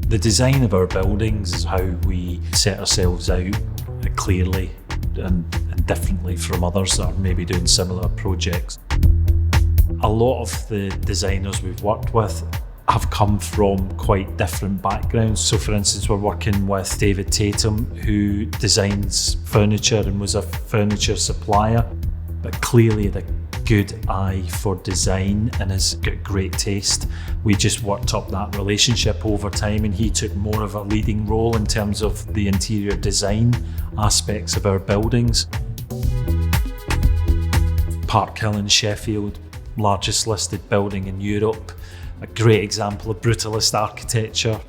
The design of our buildings is how we set ourselves out clearly and differently from others that are maybe doing similar projects. A lot of the designers we've worked with have come from quite different backgrounds. So for instance, we're working with David Tatum, who designs furniture and was a furniture supplier, but clearly had a good eye for design and has got great taste. We just worked up that relationship over time, and he took more of a leading role in terms of the interior design aspects of our buildings. Park Hill in Sheffield, largest listed building in Europe, a great example of brutalist architecture.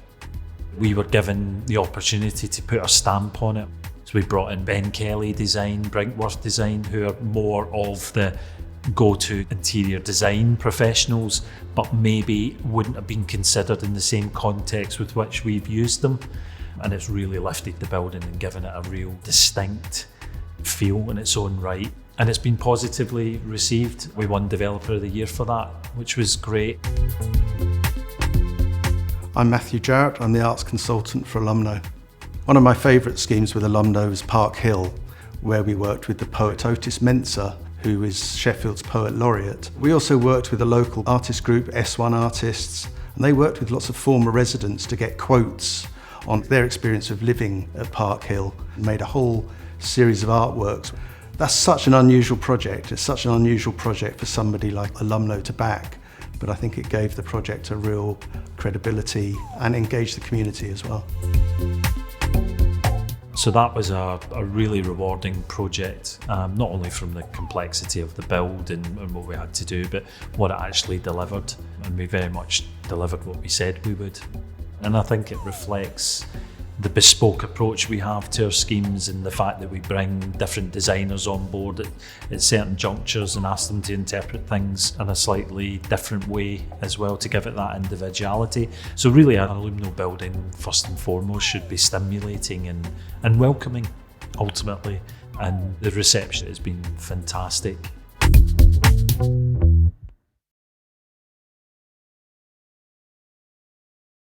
We were given the opportunity to put our stamp on it. So we brought in Ben Kelly Design, Brinkworth Design, who are more of the go-to interior design professionals, but maybe wouldn't have been considered in the same context with which we've used them. And it's really lifted the building and given it a real distinct feel in its own right. And it's been positively received. We won Developer of the Year for that, which was great. I'm Matthew Jarrett, I'm the arts consultant for Alumno. One of my favourite schemes with Alumno is Park Hill, where we worked with the poet Otis Mensah, who is Sheffield's Poet Laureate. We also worked with a local artist group, S1 Artists, and they worked with lots of former residents to get quotes on their experience of living at Park Hill and made a whole series of artworks. That's such an unusual project. It's such an unusual project for somebody like Alumno to back, but I think it gave the project a real credibility and engaged the community as well. So that was a really rewarding project, not only from the complexity of the build and what we had to do, but what it actually delivered. And we very much delivered what we said we would. And I think it reflects the bespoke approach we have to our schemes and the fact that we bring different designers on board at certain junctures and ask them to interpret things in a slightly different way as well to give it that individuality. So really an Alumno building first and foremost should be stimulating and welcoming ultimately, and the reception has been fantastic.